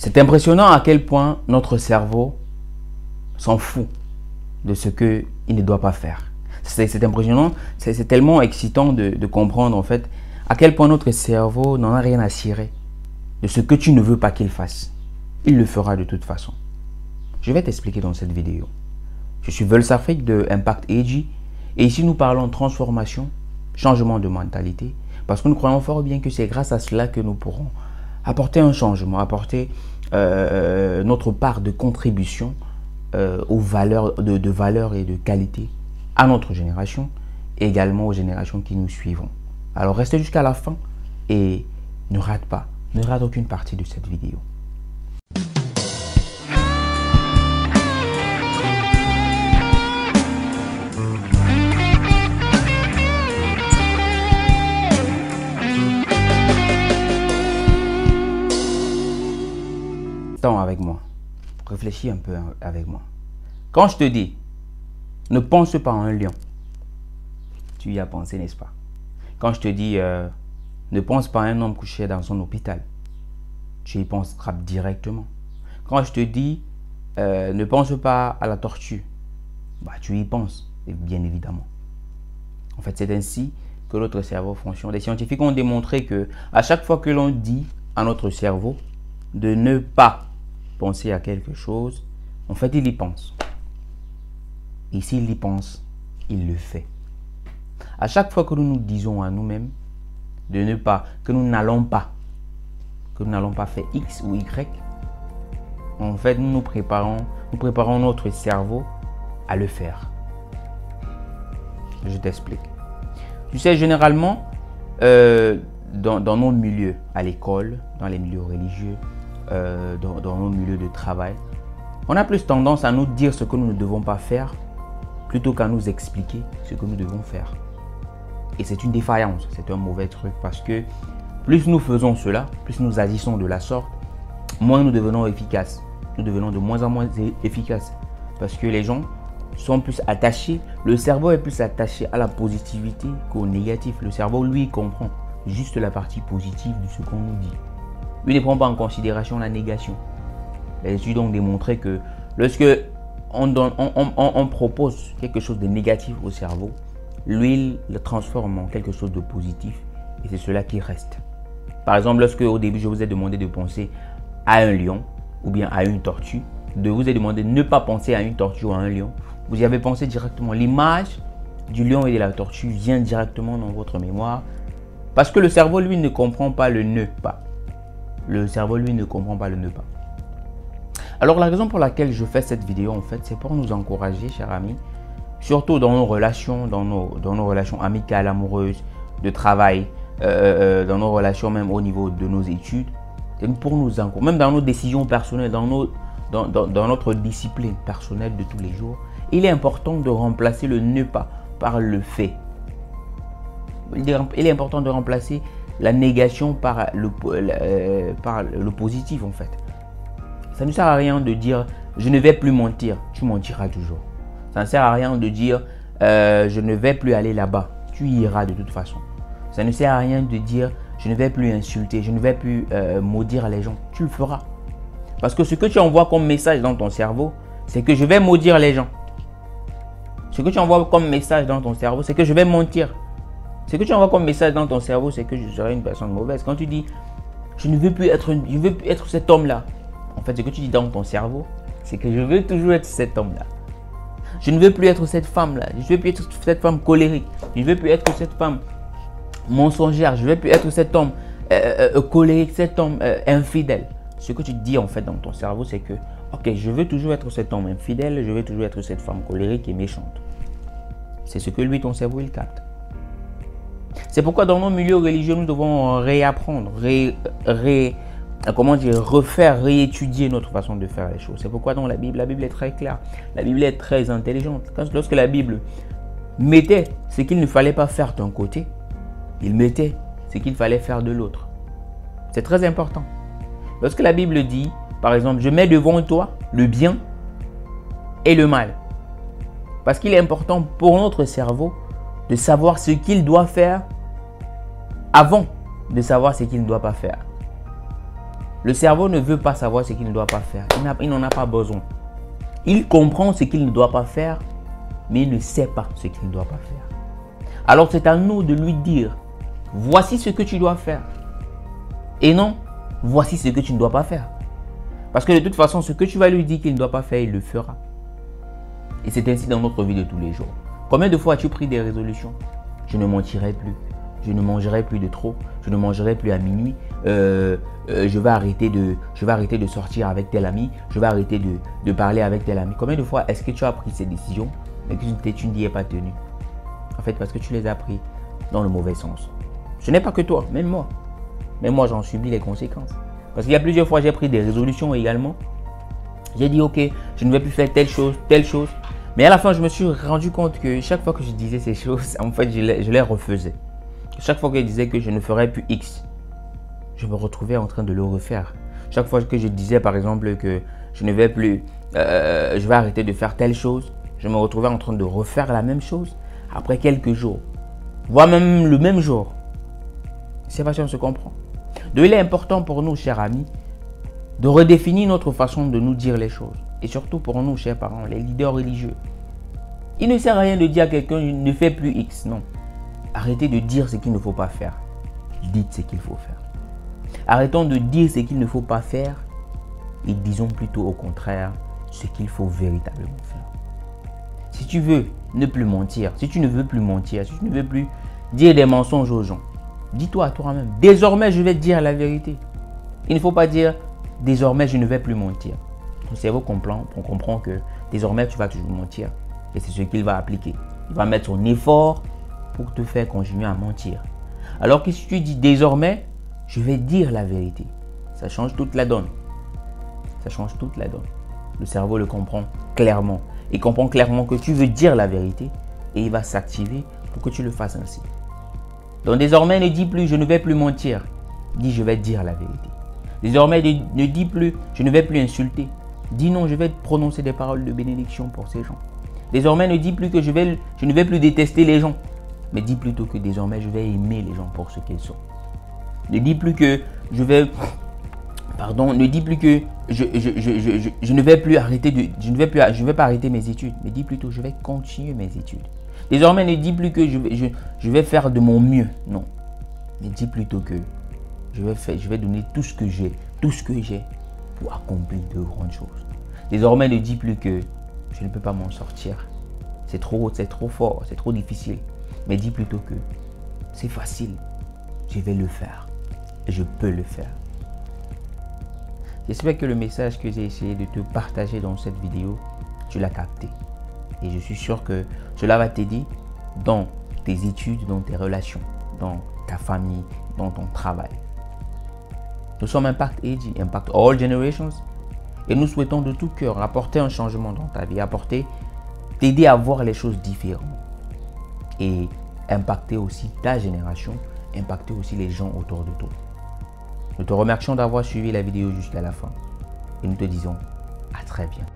C'est impressionnant à quel point notre cerveau s'en fout de ce qu'il ne doit pas faire. C'est impressionnant, c'est tellement excitant de comprendre en fait à quel point notre cerveau n'en a rien à cirer de ce que tu ne veux pas qu'il fasse. Il le fera de toute façon. Je vais t'expliquer dans cette vidéo. Je suis Veulsafrique de Impact AG et ici nous parlons de transformation, changement de mentalité parce que nous croyons fort bien que c'est grâce à cela que nous pourrons apporter un changement, apporter notre part de contribution aux valeurs, de valeur et de qualité à notre génération et également aux générations qui nous suivront. Alors restez jusqu'à la fin et ne rate aucune partie de cette vidéo. Avec moi, réfléchis un peu avec moi. Quand je te dis ne pense pas à un lion, tu y as pensé, n'est-ce pas? Quand je te dis ne pense pas à un homme couché dans son hôpital, tu y penseras directement. Quand je te dis ne pense pas à la tortue, bah, tu y penses, bien évidemment. En fait, c'est ainsi que notre cerveau fonctionne. Les scientifiques ont démontré que à chaque fois que l'on dit à notre cerveau de ne pas penser à quelque chose, en fait, il y pense. Et s'il y pense, il le fait. À chaque fois que nous nous disons à nous-mêmes de ne pas, que nous n'allons pas faire X ou Y, en fait, nous préparons notre cerveau à le faire. Je t'explique. Tu sais, généralement, dans nos milieux, à l'école, dans les milieux religieux, dans nos milieux de travail, on a plus tendance à nous dire ce que nous ne devons pas faire plutôt qu'à nous expliquer ce que nous devons faire. Et c'est une défaillance, c'est un mauvais truc parce que plus nous faisons cela, plus nous agissons de la sorte, moins nous devenons efficaces. Nous devenons de moins en moins efficaces parce que les gens sont plus attachés, le cerveau est plus attaché à la positivité qu'au négatif. Le cerveau, lui, comprend juste la partie positive de ce qu'on nous dit. Lui ne prend pas en considération la négation. Les études ont démontré que lorsque on propose quelque chose de négatif au cerveau, lui, il le transforme en quelque chose de positif et c'est cela qui reste. Par exemple, lorsque au début, je vous ai demandé de penser à un lion ou bien à une tortue, de vous ai demandé de ne pas penser à une tortue ou à un lion, vous y avez pensé directement. L'image du lion et de la tortue vient directement dans votre mémoire parce que le cerveau, lui, ne comprend pas le ne pas. Le cerveau, lui, ne comprend pas le ne pas. Alors, la raison pour laquelle je fais cette vidéo, en fait, c'est pour nous encourager, chers amis, surtout dans nos relations, dans nos relations amicales, amoureuses, de travail, dans nos relations même au niveau de nos études, pour nous encourager, même dans nos décisions personnelles, dans notre discipline personnelle de tous les jours, il est important de remplacer le ne pas par le fait. Il est important de remplacer la négation par le positif en fait. Ça ne sert à rien de dire je ne vais plus mentir, tu mentiras toujours. Ça ne sert à rien de dire je ne vais plus aller là-bas, tu iras de toute façon. Ça ne sert à rien de dire je ne vais plus insulter, je ne vais plus maudire les gens, tu le feras. Parce que ce que tu envoies comme message dans ton cerveau, c'est que je vais maudire les gens. Ce que tu envoies comme message dans ton cerveau, c'est que je vais mentir. Ce que tu envoies comme message dans ton cerveau, c'est que je serai une personne mauvaise. Quand tu dis, je ne veux plus être cet homme-là. En fait, ce que tu dis dans ton cerveau, c'est que je veux toujours être cet homme-là. Je ne veux plus être cette femme-là. Je ne veux plus être cette femme colérique. Je ne veux plus être cette femme mensongère. Je ne veux plus être cet homme colérique, cet homme infidèle. Ce que tu dis en fait dans ton cerveau, c'est que, ok, je veux toujours être cet homme infidèle. Je veux toujours être cette femme colérique et méchante. C'est ce que lui, ton cerveau, il capte. C'est pourquoi dans nos milieux religieux, nous devons réapprendre, refaire, réétudier notre façon de faire les choses. C'est pourquoi dans la Bible est très claire. La Bible est très intelligente. Lorsque la Bible mettait ce qu'il ne fallait pas faire d'un côté, il mettait ce qu'il fallait faire de l'autre. C'est très important. Lorsque la Bible dit, par exemple, je mets devant toi le bien et le mal. Parce qu'il est important pour notre cerveau de savoir ce qu'il doit faire avant de savoir ce qu'il ne doit pas faire. Le cerveau ne veut pas savoir ce qu'il ne doit pas faire. Il n'en a pas besoin. Il comprend ce qu'il ne doit pas faire, mais il ne sait pas ce qu'il ne doit pas faire. Alors c'est à nous de lui dire, voici ce que tu dois faire. Et non, voici ce que tu ne dois pas faire. Parce que de toute façon, ce que tu vas lui dire qu'il ne doit pas faire, il le fera. Et c'est ainsi dans notre vie de tous les jours. Combien de fois as-tu pris des résolutions? Je ne mentirai plus. Je ne mangerai plus de trop. Je ne mangerai plus à minuit. Je vais arrêter de sortir avec tel ami. Je vais arrêter de parler avec tel ami. Combien de fois est-ce que tu as pris ces décisions mais que tu n'y es pas tenu? En fait, parce que tu les as pris dans le mauvais sens. Ce n'est pas que toi, même moi. Mais moi, j'en subis les conséquences. Parce qu'il y a plusieurs fois, j'ai pris des résolutions également. J'ai dit, ok, je ne vais plus faire telle chose, telle chose. Mais à la fin, je me suis rendu compte que chaque fois que je disais ces choses, en fait, je les refaisais. Chaque fois que je disais que je ne ferais plus X, je me retrouvais en train de le refaire. Chaque fois que je disais, par exemple, que je ne vais plus, je vais arrêter de faire telle chose, je me retrouvais en train de refaire la même chose après quelques jours, voire même le même jour. C'est pas si on se comprend. Donc, il est important pour nous, chers amis, de redéfinir notre façon de nous dire les choses. Et surtout pour nous, chers parents, les leaders religieux. Il ne sert à rien de dire à quelqu'un, ne fais plus X, non. Arrêtez de dire ce qu'il ne faut pas faire. Dites ce qu'il faut faire. Arrêtons de dire ce qu'il ne faut pas faire et disons plutôt au contraire ce qu'il faut véritablement faire. Si tu veux ne plus mentir, si tu ne veux plus mentir, si tu ne veux plus dire des mensonges aux gens, dis-toi à toi-même, désormais je vais dire la vérité. Il ne faut pas dire désormais je ne vais plus mentir. Ton cerveau comprend que désormais tu vas toujours mentir et c'est ce qu'il va appliquer. Il va mettre son effort pour te faire continuer à mentir. Alors que si tu dis désormais, je vais dire la vérité, ça change toute la donne. Ça change toute la donne. Le cerveau le comprend clairement. Il comprend clairement que tu veux dire la vérité et il va s'activer pour que tu le fasses ainsi. Donc désormais, ne dis plus je ne vais plus mentir. Dis je vais dire la vérité. Désormais, ne dis plus je ne vais plus insulter. Dis non, je vais prononcer des paroles de bénédiction pour ces gens. Désormais, ne dis plus que je ne vais plus détester les gens. Mais dis plutôt que désormais, je vais aimer les gens pour ce qu'ils sont. Ne dis plus que je vais... Pardon, ne dis plus que je ne vais plus arrêter de... Je ne vais pas arrêter mes études. Mais dis plutôt je vais continuer mes études. Désormais, ne dis plus que je vais faire de mon mieux. Non. Mais dis plutôt que je vais donner tout ce que j'ai pour accomplir de grandes choses. Désormais, ne dis plus que je ne peux pas m'en sortir. C'est trop fort, c'est trop difficile. Mais dis plutôt que c'est facile, je vais le faire et je peux le faire. J'espère que le message que j'ai essayé de te partager dans cette vidéo, tu l'as capté. Et je suis sûr que cela va t'aider dans tes études, dans tes relations, dans ta famille, dans ton travail. Nous sommes Impact AG, Impact All Generations. Et nous souhaitons de tout cœur apporter un changement dans ta vie, t'aider à voir les choses différemment. Et impacter aussi ta génération, impacter aussi les gens autour de toi. Nous te remercions d'avoir suivi la vidéo jusqu'à la fin. Et nous te disons à très bientôt.